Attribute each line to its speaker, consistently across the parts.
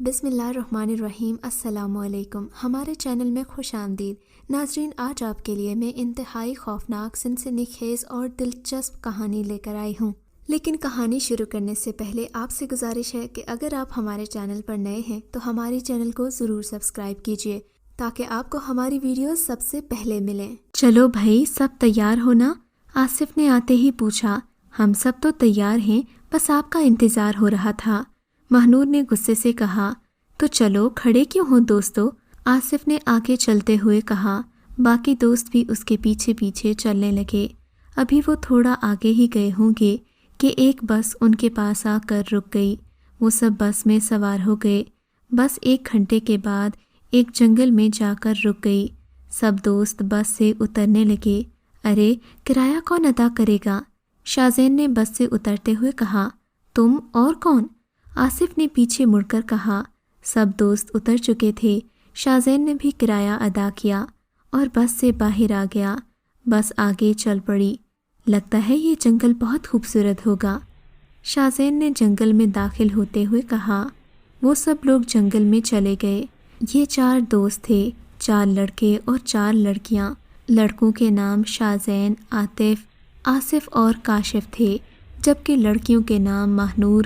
Speaker 1: بسم اللہ الرحمن الرحیم۔ السلام علیکم، ہمارے چینل میں خوش آمدید ناظرین۔ آج آپ کے لیے میں انتہائی خوفناک، سنسنی خیز اور دلچسپ کہانی لے کر آئی ہوں، لیکن کہانی شروع کرنے سے پہلے آپ سے گزارش ہے کہ اگر آپ ہمارے چینل پر نئے ہیں تو ہمارے چینل کو ضرور سبسکرائب کیجیے تاکہ آپ کو ہماری ویڈیوز سب سے پہلے ملیں۔ چلو بھائی، سب تیار ہو نا؟ آصف نے آتے ہی پوچھا۔ ہم سب تو تیار ہیں، بس آپ کا انتظار ہو رہا تھا، مہنور نے غصے سے کہا۔ تو چلو، کھڑے کیوں ہو دوستو؟ آصف نے آگے چلتے ہوئے کہا۔ باقی دوست بھی اس کے پیچھے پیچھے چلنے لگے۔ ابھی وہ تھوڑا آگے ہی گئے ہوں گے کہ ایک بس ان کے پاس آ کر رک گئی۔ وہ سب بس میں سوار ہو گئے۔ بس 1 گھنٹے کے بعد ایک جنگل میں جا کر رک گئی۔ سب دوست بس سے اترنے لگے۔ ارے، کرایہ کون ادا کرے گا؟ شاذین نے بس سے اترتے ہوئے کہا۔ تم اور کون؟ آصف نے پیچھے مڑ کر کہا۔ سب دوست اتر چکے تھے۔ شاذین نے بھی کرایہ ادا کیا اور بس سے باہر آ گیا۔ بس آگے چل پڑی۔ لگتا ہے یہ جنگل بہت خوبصورت ہوگا، شاذین نے جنگل میں داخل ہوتے ہوئے کہا۔ وہ سب لوگ جنگل میں چلے گئے۔ یہ 4 دوست تھے، 4 لڑکے اور 4 لڑکیاں۔ لڑکوں کے نام شاذین، عاطف، آصف اور کاشف تھے، جبکہ لڑکیوں کے نام مہنور،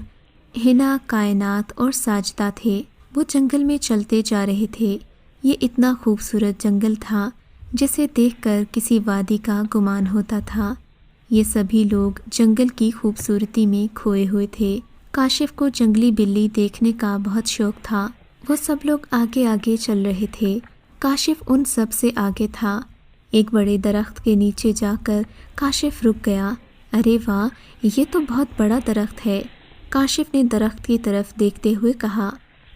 Speaker 1: حنا، کائنات اور ساجدہ تھے۔ وہ جنگل میں چلتے جا رہے تھے۔ یہ اتنا خوبصورت جنگل تھا جسے دیکھ کر کسی وادی کا گمان ہوتا تھا۔ یہ سبھی لوگ جنگل کی خوبصورتی میں کھوئے ہوئے تھے۔ کاشف کو جنگلی بلی دیکھنے کا بہت شوق تھا۔ وہ سب لوگ آگے آگے چل رہے تھے۔ کاشف ان سب سے آگے تھا۔ ایک بڑے درخت کے نیچے جا کر کاشف رک گیا۔ ارے واہ، یہ تو بہت بڑا درخت ہے، کاشف نے درخت کی طرف دیکھتے ہوئے کہا۔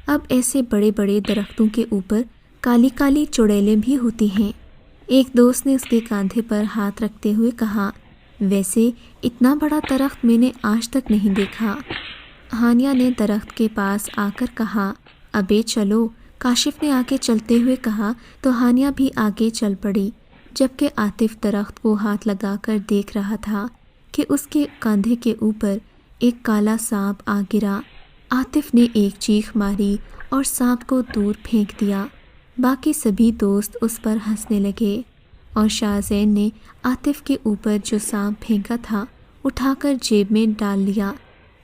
Speaker 1: اب ایسے بڑے بڑے درختوں کے اوپر کالی کالی چڑیلیں بھی ہوتی ہیں۔ ایک دوست نے اس کے کاندھے پر ہاتھ رکھتے ہوئے کہا۔ ویسے اتنا بڑا درخت میں نے آج تک نہیں دیکھا، ہانیہ نے درخت کے پاس آ کر کہا۔ ابے چلو، کاشف نے آگے چلتے ہوئے کہا تو ہانیہ بھی آگے چل پڑی، جبکہ عاطف درخت کو ہاتھ لگا کر دیکھ رہا تھا کہ اس کے کاندھے کے اوپر ایک کالا سانپ آ گرا۔ عاطف نے ایک چیخ ماری اور سانپ کو دور پھینک دیا۔ باقی سبھی دوست اس پر ہنسنے لگے، اور شاذین نے عاطف کے اوپر جو سانپ پھینکا تھا اٹھا کر جیب میں ڈال لیا،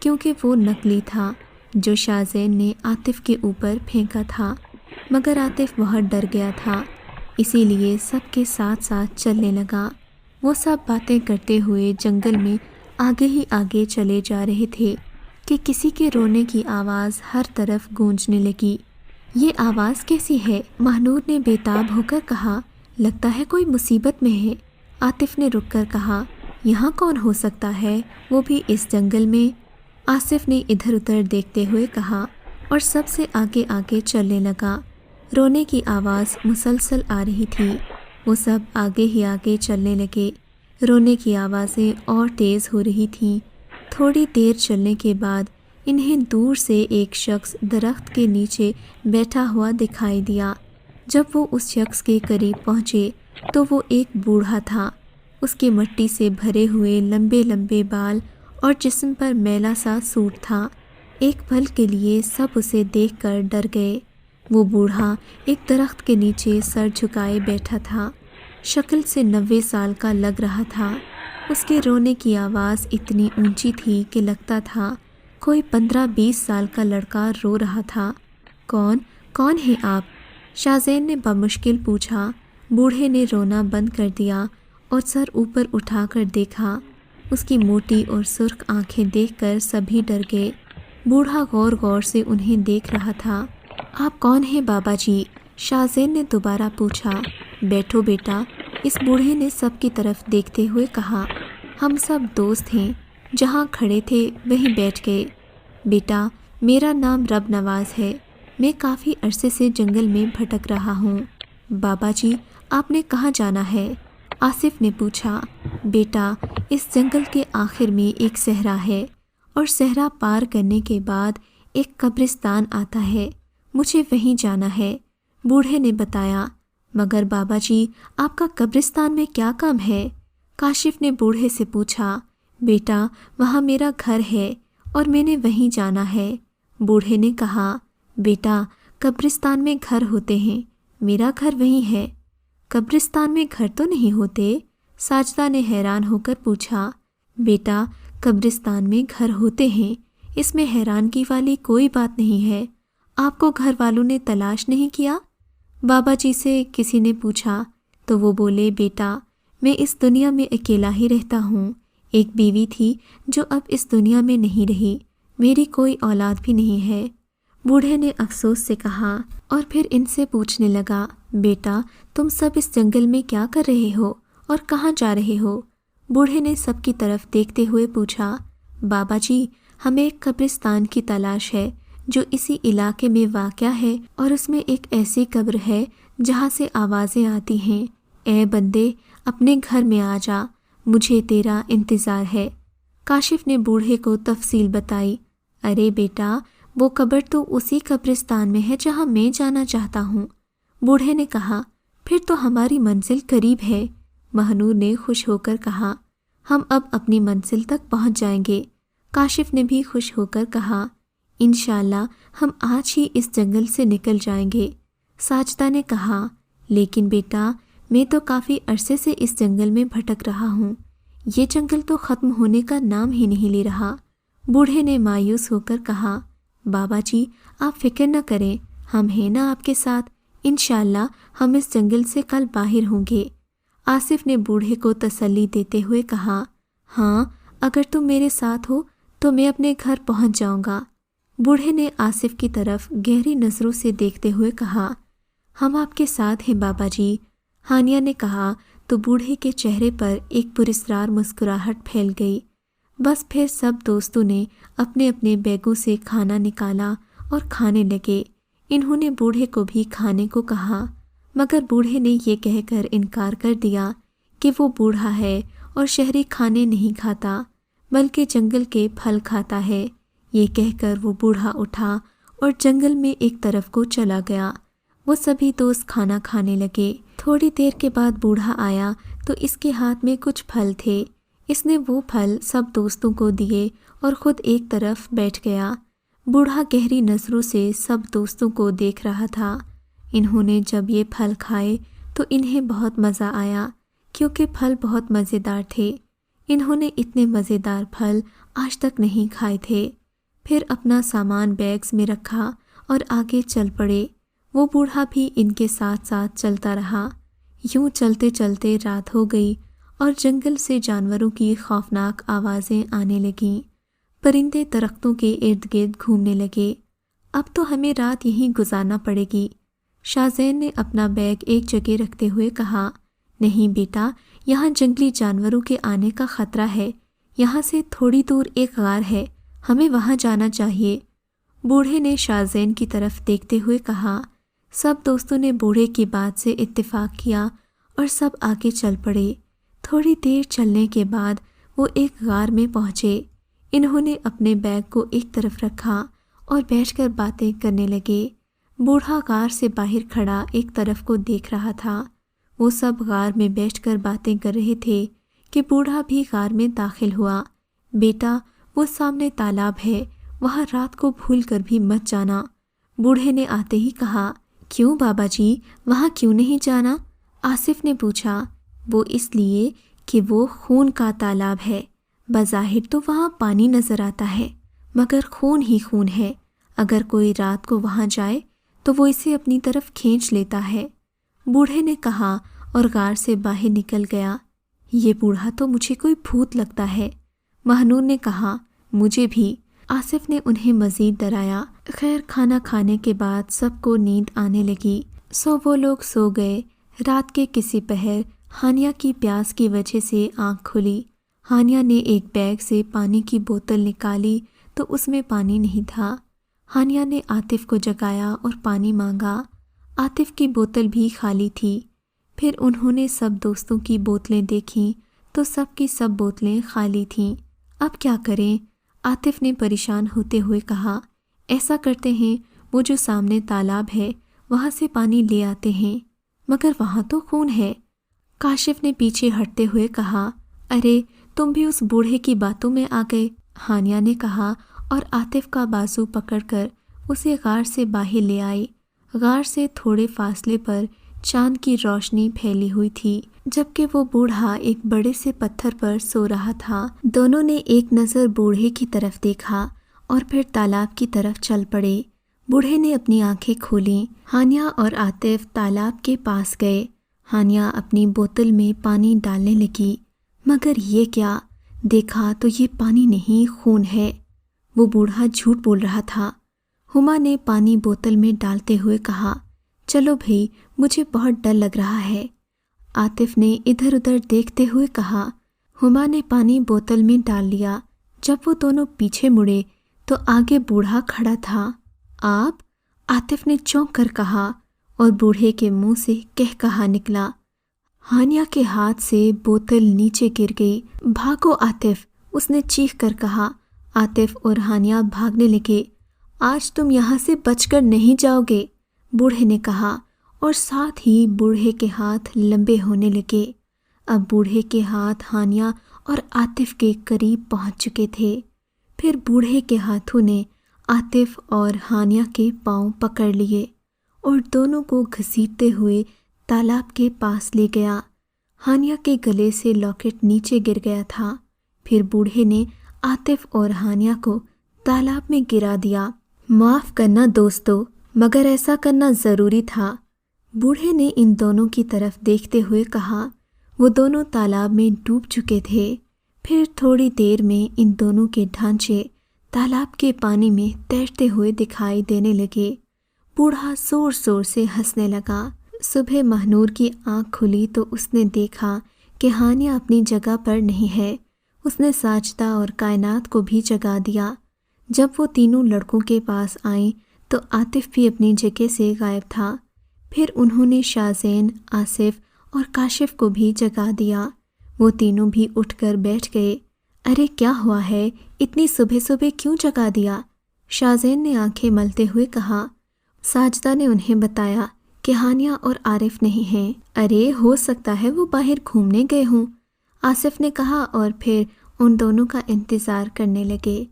Speaker 1: کیونکہ وہ نکلی تھا جو شاذین نے عاطف کے اوپر پھینکا تھا۔ مگر عاطف بہت ڈر گیا تھا، اسی لیے سب کے ساتھ ساتھ چلنے لگا۔ وہ سب باتیں کرتے ہوئے جنگل میں آگے ہی آگے چلے جا رہے تھے کہ کسی کے رونے کی آواز ہر طرف گونجنے لگی۔ یہ آواز کیسی ہے؟ مہنور نے بے تاب ہو کر کہا۔ لگتا ہے کوئی مصیبت میں ہے، عاطف نے رک کر کہا۔ یہاں کون ہو سکتا ہے، وہ بھی اس جنگل میں؟ آصف نے ادھر ادھر دیکھتے ہوئے کہا اور سب سے آگے آگے چلنے لگا۔ رونے کی آواز مسلسل آ رہی تھی۔ وہ سب آگے ہی آگے چلنے لگے۔ رونے کی آوازیں اور تیز ہو رہی تھیں۔ تھوڑی دیر چلنے کے بعد انہیں دور سے ایک شخص درخت کے نیچے بیٹھا ہوا دکھائی دیا۔ جب وہ اس شخص کے قریب پہنچے تو وہ ایک بوڑھا تھا۔ اس کے مٹی سے بھرے ہوئے لمبے لمبے بال اور جسم پر میلا سا سوٹ تھا۔ ایک پل کے لیے سب اسے دیکھ کر ڈر گئے۔ وہ بوڑھا ایک درخت کے نیچے سر جھکائے بیٹھا تھا۔ شکل سے 90 سال کا لگ رہا تھا۔ اس کے رونے کی آواز اتنی اونچی تھی کہ لگتا تھا کوئی 15-20 سال کا لڑکا رو رہا تھا۔ کون ہیں آپ؟ شاذین نے بمشکل پوچھا۔ بوڑھے نے رونا بند کر دیا اور سر اوپر اٹھا کر دیکھا۔ اس کی موٹی اور سرخ آنکھیں دیکھ کر سبھی ڈر گئے۔ بوڑھا غور غور سے انہیں دیکھ رہا تھا۔ آپ کون ہیں بابا جی؟ شاذین نے دوبارہ پوچھا۔ بیٹھو بیٹا، اس بوڑھے نے سب کی طرف دیکھتے ہوئے کہا۔ ہم سب دوست ہیں، جہاں کھڑے تھے وہیں بیٹھ گئے۔ بیٹا، میرا نام رب نواز ہے، میں کافی عرصے سے جنگل میں بھٹک رہا ہوں۔ بابا جی، آپ نے کہاں جانا ہے؟ آصف نے پوچھا۔ بیٹا، اس جنگل کے آخر میں ایک صحرا ہے، اور صحرا پار کرنے کے بعد ایک قبرستان آتا ہے، مجھے وہیں جانا ہے، بوڑھے نے بتایا۔ مگر بابا جی، آپ کا قبرستان میں کیا کام ہے؟ کاشف نے بوڑھے سے پوچھا۔ بیٹا، وہاں میرا گھر ہے اور میں نے وہیں جانا ہے، بوڑھے نے کہا۔ بیٹا قبرستان میں گھر ہوتے ہیں، میرا گھر وہیں ہے۔ قبرستان میں گھر تو نہیں ہوتے؟ ساجدہ نے حیران ہو کر پوچھا۔ بیٹا قبرستان میں گھر ہوتے ہیں، اس میں حیرانگی والی کوئی بات نہیں ہے۔ آپ کو گھر والوں نے تلاش نہیں کیا؟ بابا جی سے کسی نے پوچھا تو وہ بولے، بیٹا میں اس دنیا میں اکیلا ہی رہتا ہوں۔ ایک بیوی تھی جو اب اس دنیا میں نہیں رہی، میری کوئی اولاد بھی نہیں ہے۔ بوڑھے نے افسوس سے کہا اور پھر ان سے پوچھنے لگا، بیٹا تم سب اس جنگل میں کیا کر رہے ہو اور کہاں جا رہے ہو؟ بوڑھے نے سب کی طرف دیکھتے ہوئے پوچھا، بابا جی ہمیں ایک قبرستان کی تلاش ہے جو اسی علاقے میں واقع ہے، اور اس میں ایک ایسی قبر ہے جہاں سے آوازیں آتی ہیں، اے بندے اپنے گھر میں آ جا، مجھے تیرا انتظار ہے۔ کاشف نے بوڑھے کو تفصیل بتائی۔ ارے بیٹا وہ قبر تو اسی قبرستان میں ہے جہاں میں جانا چاہتا ہوں۔ بوڑھے نے کہا، پھر تو ہماری منزل قریب ہے۔ مہنور نے خوش ہو کر کہا، ہم اب اپنی منزل تک پہنچ جائیں گے۔ کاشف نے بھی خوش ہو کر کہا، انشاءاللہ ہم آج ہی اس جنگل سے نکل جائیں گے۔ ساجدہ نے کہا، لیکن بیٹا میں تو کافی عرصے سے اس جنگل میں بھٹک رہا ہوں، یہ جنگل تو ختم ہونے کا نام ہی نہیں لے رہا۔ بوڑھے نے مایوس ہو کر کہا، بابا جی آپ فکر نہ کریں، ہم ہیں نا آپ کے ساتھ، انشاءاللہ ہم اس جنگل سے کل باہر ہوں گے۔ آصف نے بوڑھے کو تسلی دیتے ہوئے کہا، ہاں اگر تم میرے ساتھ ہو تو میں اپنے گھر پہنچ جاؤں گا۔ بوڑھے نے آصف کی طرف گہری نظروں سے دیکھتے ہوئے کہا، ہم آپ کے ساتھ ہیں بابا جی۔ ہانیہ نے کہا تو بوڑھے کے چہرے پر ایک پراسرار مسکراہٹ پھیل گئی۔ بس پھر سب دوستوں نے اپنے اپنے بیگوں سے کھانا نکالا اور کھانے لگے۔ انہوں نے بوڑھے کو بھی کھانے کو کہا، مگر بوڑھے نے یہ کہہ کر انکار کر دیا کہ وہ بوڑھا ہے اور شہری کھانے نہیں کھاتا بلکہ جنگل کے پھل کھاتا ہے۔ یہ کہہ کر وہ بوڑھا اٹھا اور جنگل میں ایک طرف کو چلا گیا۔ وہ سبھی دوست کھانا کھانے لگے۔ تھوڑی دیر کے بعد بوڑھا آیا تو اس کے ہاتھ میں کچھ پھل تھے۔ اس نے وہ پھل سب دوستوں کو دیے اور خود ایک طرف بیٹھ گیا۔ بوڑھا گہری نظروں سے سب دوستوں کو دیکھ رہا تھا۔ انہوں نے جب یہ پھل کھائے تو انہیں بہت مزہ آیا کیونکہ پھل بہت مزیدار تھے۔ انہوں نے اتنے مزیدار پھل آج تک نہیں کھائے تھے۔ پھر اپنا سامان بیگز میں رکھا اور آگے چل پڑے۔ وہ بوڑھا بھی ان کے ساتھ ساتھ چلتا رہا۔ یوں چلتے چلتے رات ہو گئی اور جنگل سے جانوروں کی خوفناک آوازیں آنے لگیں۔ پرندے درختوں کے ارد گرد گھومنے لگے۔ اب تو ہمیں رات یہیں گزارنا پڑے گی۔ شاہزین نے اپنا بیگ ایک جگہ رکھتے ہوئے کہا، نہیں بیٹا یہاں جنگلی جانوروں کے آنے کا خطرہ ہے، یہاں سے تھوڑی دور ایک غار ہے، ہمیں وہاں جانا چاہیے۔ بوڑھے نے شاہزین کی طرف دیکھتے ہوئے کہا۔ سب دوستوں نے بوڑھے کی بات سے اتفاق کیا اور سب آگے چل پڑے۔ تھوڑی دیر چلنے کے بعد وہ ایک غار میں پہنچے۔ انہوں نے اپنے بیگ کو ایک طرف رکھا اور بیٹھ کر باتیں کرنے لگے۔ بوڑھا غار سے باہر کھڑا ایک طرف کو دیکھ رہا تھا۔ وہ سب غار میں بیٹھ کر باتیں کر رہے تھے کہ بوڑھا بھی غار میں داخل ہوا۔ بیٹا وہ سامنے تالاب ہے، وہاں رات کو بھول کر بھی مت جانا۔ بوڑھے نے آتے ہی کہا، کیوں بابا جی وہاں کیوں نہیں جانا؟ آصف نے پوچھا۔ وہ اس لیے کہ وہ خون کا تالاب ہے، بظاہر تو وہاں پانی نظر آتا ہے مگر خون ہی خون ہے، اگر کوئی رات کو وہاں جائے تو وہ اسے اپنی طرف کھینچ لیتا ہے۔ بوڑھے نے کہا اور غار سے باہر نکل گیا۔ یہ بوڑھا تو مجھے کوئی بھوت لگتا ہے۔ مہنور نے کہا، مجھے بھی۔ آصف نے انہیں مزید ڈرایا۔ خیر کھانا کھانے کے بعد سب کو نیند آنے لگی، سو وہ لوگ سو گئے۔ رات کے کسی پہر ہانیہ کی پیاس کی وجہ سے آنکھ کھلی۔ ہانیہ نے ایک بیگ سے پانی کی بوتل نکالی تو اس میں پانی نہیں تھا۔ ہانیہ نے عاطف کو جگایا اور پانی مانگا۔ عاطف کی بوتل بھی خالی تھی۔ پھر انہوں نے سب دوستوں کی بوتلیں دیکھیں تو سب کی سب بوتلیں خالی تھیں۔ اب کیا کریں؟ عاطف نے پریشان ہوتے ہوئے کہا، ایسا کرتے ہیں وہ جو سامنے تالاب ہے وہاں سے پانی لے آتے ہیں، مگر وہاں تو خون ہے۔ کاشف نے پیچھے ہٹتے ہوئے کہا، ارے تم بھی اس بوڑھے کی باتوں میں آ گئے۔ ہانیہ نے کہا اور عاطف کا بازو پکڑ کر اسے غار سے باہر لے آئی۔ غار سے تھوڑے فاصلے پر چاند کی روشنی پھیلی ہوئی تھی، جبکہ وہ بوڑھا ایک بڑے سے پتھر پر سو رہا تھا۔ دونوں نے ایک نظر بوڑھے کی طرف دیکھا اور پھر تالاب کی طرف چل پڑے۔ بوڑھے نے اپنی آنکھیں کھولیں۔ ہانیہ اور عاطف تالاب کے پاس گئے۔ ہانیہ اپنی بوتل میں پانی ڈالنے لگی، مگر یہ کیا؟ دیکھا تو یہ پانی نہیں، خون ہے۔ وہ بوڑھا جھوٹ بول رہا تھا۔ ہما نے پانی بوتل میں ڈالتے ہوئے کہا، چلو بھئی، مجھے بہت ڈر لگ رہا ہے۔ عاطف نے ادھر ادھر دیکھتے ہوئے کہا۔ ہما نے پانی بوتل میں ڈال لیا۔ جب وہ دونوں پیچھے مڑے تو آگے بوڑھا کھڑا تھا۔ آپ؟ عاطف نے چونک کر کہا اور بوڑھے کے منہ سے کہا نکلا۔ ہانیہ کے ہاتھ سے بوتل نیچے گر گئی۔ بھاگو عاطف، اس نے چیخ کر کہا۔ عاطف اور ہانیہ بھاگنے لگے۔ آج تم یہاں سے بچ کر نہیں جاؤ گے، بوڑھے نے کہا، اور ساتھ ہی بوڑھے کے ہاتھ لمبے ہونے لگے۔ اب بوڑھے کے ہاتھ ہانیہ اور عاطف کے قریب پہنچ چکے تھے۔ پھر بوڑھے کے ہاتھوں نے عاطف اور ہانیہ کے پاؤں پکڑ لیے اور دونوں کو گھسیٹتے ہوئے تالاب کے پاس لے گیا۔ ہانیہ کے گلے سے لاکٹ نیچے گر گیا تھا۔ پھر بوڑھے نے عاطف اور ہانیہ کو تالاب میں گرا دیا۔ معاف کرنا دوستو، مگر ایسا کرنا ضروری تھا، بوڑھے نے ان دونوں کی طرف دیکھتے ہوئے کہا۔ وہ دونوں تالاب میں ڈوب چکے تھے۔ پھر تھوڑی دیر میں ان دونوں کے ڈھانچے تالاب کے پانی میں تیرتے ہوئے دکھائی دینے لگے۔ بوڑھا زور زور سے ہنسنے لگا۔ صبح مہنور کی آنکھ کھلی تو اس نے دیکھا کہ ہانیہ اپنی جگہ پر نہیں ہے۔ اس نے ساجدہ اور کائنات کو بھی جگا دیا۔ جب وہ تینوں لڑکوں کے پاس آئیں تو عاطف بھی اپنی جگہ سے غائب تھا۔ پھر انہوں نے شاذین، آصف اور کاشف کو بھی جگا دیا۔ وہ تینوں بھی اٹھ کر بیٹھ گئے۔ ارے کیا ہوا ہے؟ اتنی صبح صبح کیوں جگا دیا؟ شاذین نے آنکھیں ملتے ہوئے کہا۔ ساجدہ نے انہیں بتایا کہ ہانیہ اور عارف نہیں ہیں۔ ارے ہو سکتا ہے وہ باہر گھومنے گئے ہوں، آصف نے کہا، اور پھر ان دونوں کا انتظار کرنے لگے۔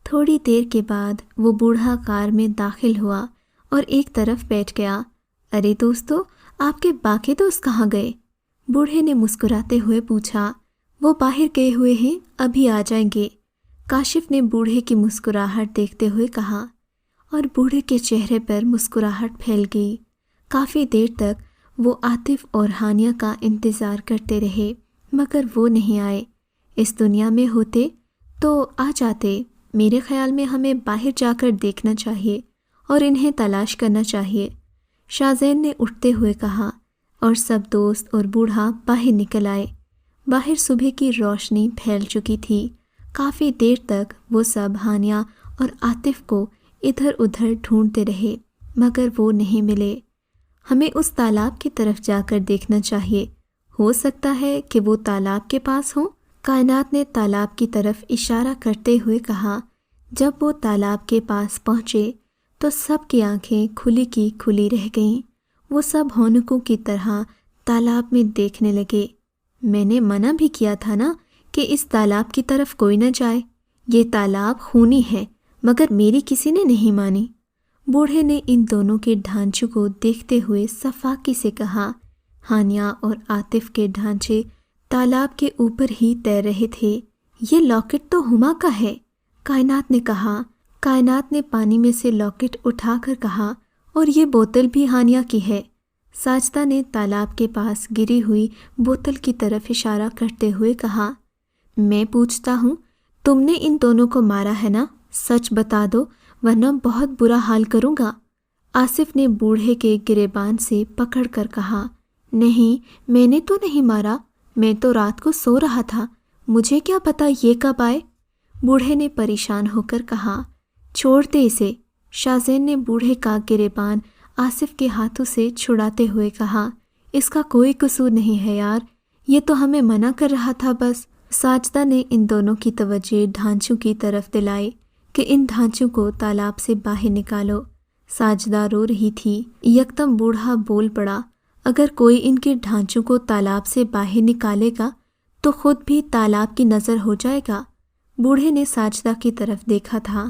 Speaker 1: تھوڑی دیر کے بعد وہ بوڑھا غار میں داخل ہوا اور ایک طرف بیٹھ گیا۔ ارے دوستو، آپ کے باقی دوست کہاں گئے؟ بوڑھے نے مسکراتے ہوئے پوچھا۔ وہ باہر گئے ہوئے ہیں، ابھی آ جائیں گے، کاشف نے بوڑھے کی مسکراہٹ دیکھتے ہوئے کہا، اور بوڑھے کے چہرے پر مسکراہٹ پھیل گئی۔ کافی دیر تک وہ عاطف اور ہانیہ کا انتظار کرتے رہے، مگر وہ نہیں آئے۔ اس دنیا میں ہوتے تو آ جاتے۔ میرے خیال میں ہمیں باہر جا کر دیکھنا چاہیے اور انہیں تلاش کرنا چاہیے، شاذین نے اٹھتے ہوئے کہا، اور سب دوست اور بوڑھا باہر نکل آئے۔ باہر صبح کی روشنی پھیل چکی تھی۔ کافی دیر تک وہ سب ہانیہ اور عاطف کو ادھر ادھر ڈھونڈتے رہے، مگر وہ نہیں ملے۔ ہمیں اس تالاب کی طرف جا کر دیکھنا چاہیے، ہو سکتا ہے کہ وہ تالاب کے پاس ہوں، کائنات نے تالاب کی طرف اشارہ کرتے ہوئے کہا۔ جب وہ تالاب کے پاس پہنچے تو سب کی آنکھیں کھلی کی کھلی رہ گئیں۔ وہ سب ہونکوں کی طرح تالاب میں دیکھنے لگے۔ میں نے منع بھی کیا تھا نا کہ اس تالاب کی طرف کوئی نہ جائے، یہ تالاب خونی ہے، مگر میری کسی نے نہیں مانی، بوڑھے نے ان دونوں کے ڈھانچوں کو دیکھتے ہوئے صفاقی سے کہا۔ ہانیہ اور عاطف کے ڈھانچے تالاب کے اوپر ہی تیر رہے تھے۔ یہ لاکٹ تو ہما کا ہے، کائنات نے کہا۔ کائنات نے پانی میں سے لاکٹ اٹھا کر کہا، اور یہ بوتل بھی ہانیہ کی ہے۔ ساجدہ نے تالاب کے پاس گری ہوئی بوتل کی طرف اشارہ کرتے ہوئے کہا۔ میں پوچھتا ہوں، تم نے ان دونوں کو مارا ہے نا؟ سچ بتا دو، ورنہ بہت برا حال کروں گا، آصف نے بوڑھے کے گریبان سے پکڑ کر کہا۔ نہیں، میں نے تو نہیں مارا، میں تو رات کو سو رہا تھا، مجھے کیا پتا یہ کب آئے، بوڑھے نے پریشان ہو کر کہا۔ چھوڑ دے اسے، شاذین نے بوڑھے کا گریبان آصف کے ہاتھوں سے چھڑاتے ہوئے کہا۔ اس کا کوئی قصور نہیں ہے یار، یہ تو ہمیں منع کر رہا تھا بس۔ ساجدہ نے ان دونوں کی توجہ ڈھانچوں کی طرف دلائی کہ ان ڈھانچوں کو تالاب سے باہر نکالو۔ ساجدہ رو رہی تھی۔ یکدم بوڑھا بول پڑا، اگر کوئی ان کے ڈھانچوں کو تالاب سے باہر نکالے گا تو خود بھی تالاب کی نظر ہو جائے گا۔ بوڑھے نے ساجدہ کی طرف دیکھا تھا،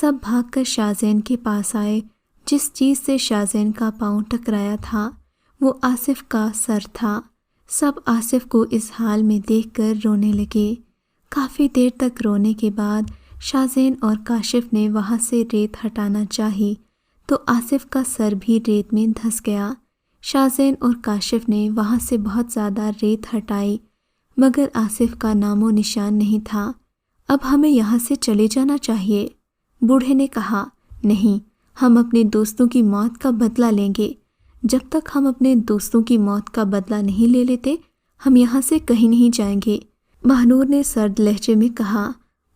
Speaker 1: سب بھاگ کر شاہزین کے پاس آئے۔ جس چیز سے شاہزین کا پاؤں ٹکرایا تھا وہ آصف کا سر تھا۔ سب آصف کو اس حال میں دیکھ کر رونے لگے۔ کافی دیر تک رونے کے بعد شاہزین اور کاشف نے وہاں سے ریت ہٹانا چاہی تو آصف کا سر بھی ریت میں دھس گیا۔ شاہزین اور کاشف نے وہاں سے بہت زیادہ ریت ہٹائی مگر آصف کا نام و نشان نہیں تھا۔ اب ہمیں یہاں سے چلے جانا چاہیے، بوڑھے نے کہا۔ نہیں، ہم اپنے دوستوں کی موت کا بدلہ لیں گے۔ جب تک ہم اپنے دوستوں کی موت کا بدلہ نہیں لے لیتے ہم یہاں سے کہیں نہیں جائیں گے، ماہنور نے سرد لہجے میں کہا۔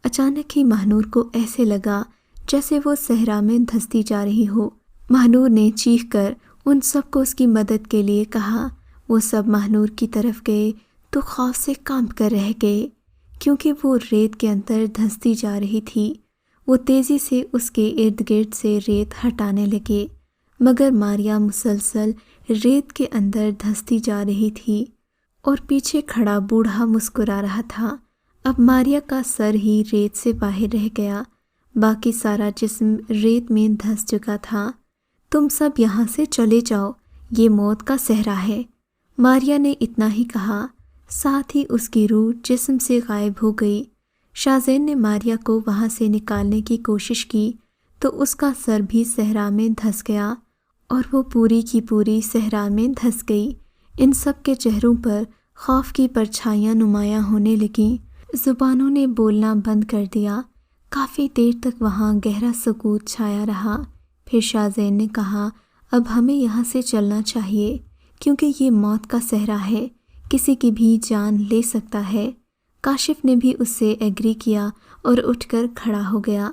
Speaker 1: اچانک ہی ماہنور کو ایسے لگا جیسے وہ صحرا میں دھستی جا رہی ہو۔ ماہنور نے چیخ کر ان سب کو اس کی مدد کے لیے کہا۔ وہ سب ماہنور کی طرف گئے تو خوف سے کانپ کر رہ گئے کیونکہ وہ ریت کے اندر دھستی جا رہی تھی۔ وہ تیزی سے اس کے ارد گرد سے ریت ہٹانے لگے مگر ماریا مسلسل ریت کے اندر دھستی جا رہی تھی اور پیچھے کھڑا بوڑھا مسکرا رہا تھا۔ اب ماریا کا سر ہی ریت سے باہر رہ گیا، باقی سارا جسم ریت میں دھس چکا تھا۔ تم سب یہاں سے چلے جاؤ، یہ موت کا صحرا ہے، ماریا نے اتنا ہی کہا، ساتھ ہی اس کی روح جسم سے غائب ہو گئی۔ شاہزین نے ماریا کو وہاں سے نکالنے کی کوشش کی تو اس کا سر بھی صحرا میں دھس گیا اور وہ پوری کی پوری صحرا میں دھس گئی۔ ان سب کے چہروں پر خوف کی پرچھائیاں نمایاں ہونے لگیں، زبانوں نے بولنا بند کر دیا۔ کافی دیر تک وہاں گہرا سکوت چھایا رہا۔ پھر شاہزین نے کہا، اب ہمیں یہاں سے چلنا چاہیے کیونکہ یہ موت کا صحرا ہے، کسی کی بھی جان لے سکتا ہے۔ کاشف نے بھی اس سے ایگری کیا اور اٹھ کر کھڑا ہو گیا۔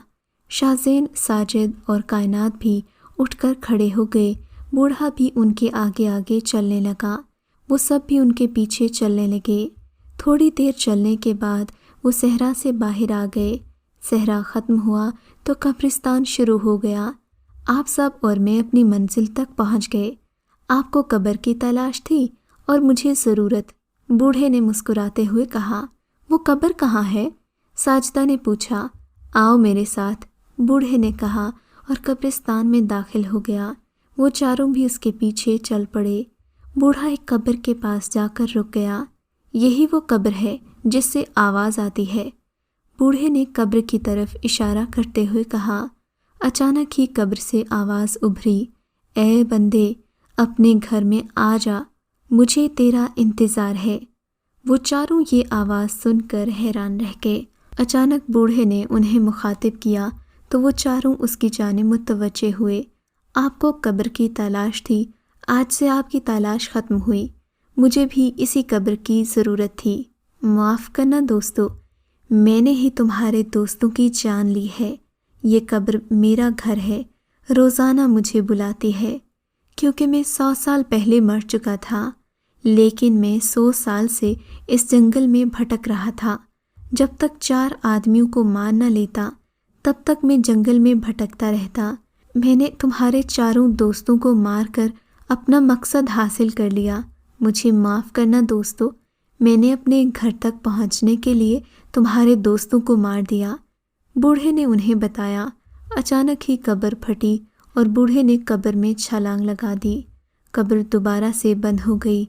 Speaker 1: شاہزین، ساجد اور کائنات بھی اٹھ کر کھڑے ہو گئے۔ بوڑھا بھی ان کے آگے آگے چلنے لگا، وہ سب بھی ان کے پیچھے چلنے لگے۔ تھوڑی دیر چلنے کے بعد وہ صحرا سے باہر آ گئے۔ صحرا ختم ہوا تو قبرستان شروع ہو گیا۔ آپ سب اور میں اپنی منزل تک پہنچ گئے۔ آپ کو قبر کی تلاش تھی اور مجھے ضرورت، بوڑھے نے مسکراتے ہوئے کہا۔ وہ قبر کہاں ہے؟ ساجدہ نے پوچھا۔ آؤ میرے ساتھ، بوڑھے نے کہا اور قبرستان میں داخل ہو گیا۔ وہ چاروں بھی اس کے پیچھے چل پڑے۔ بوڑھا ایک قبر کے پاس جا کر رک گیا۔ یہی وہ قبر ہے جس سے آواز آتی ہے، بوڑھے نے قبر کی طرف اشارہ کرتے ہوئے کہا۔ اچانک ہی قبر سے آواز ابھری، اے بندے، اپنے گھر میں آ جا، مجھے تیرا انتظار ہے۔ وہ چاروں یہ آواز سن کر حیران رہ گئے۔ اچانک بوڑھے نے انہیں مخاطب کیا تو وہ چاروں اس کی جانب متوجہ ہوئے۔ آپ کو قبر کی تلاش تھی، آج سے آپ کی تلاش ختم ہوئی، مجھے بھی اسی قبر کی ضرورت تھی۔ معاف کرنا دوستو، میں نے ہی تمہارے دوستوں کی جان لی ہے۔ یہ قبر میرا گھر ہے، روزانہ مجھے بلاتی ہے کیونکہ میں 100 سال پہلے مر چکا تھا، لیکن میں 100 سال سے اس جنگل میں بھٹک رہا تھا۔ جب تک 4 آدمیوں کو مار نہ لیتا تب تک میں جنگل میں بھٹکتا رہتا۔ میں نے تمہارے چاروں دوستوں کو مار کر اپنا مقصد حاصل کر لیا، مجھے معاف کرنا دوستو، میں نے اپنے گھر تک پہنچنے کے لیے تمہارے دوستوں کو مار دیا۔ بوڑھے نے انہیں بتایا۔ اچانک ہی قبر پھٹی اور بوڑھے نے قبر میں چھلانگ لگا دی۔ قبر دوبارہ سے بند ہو گئی۔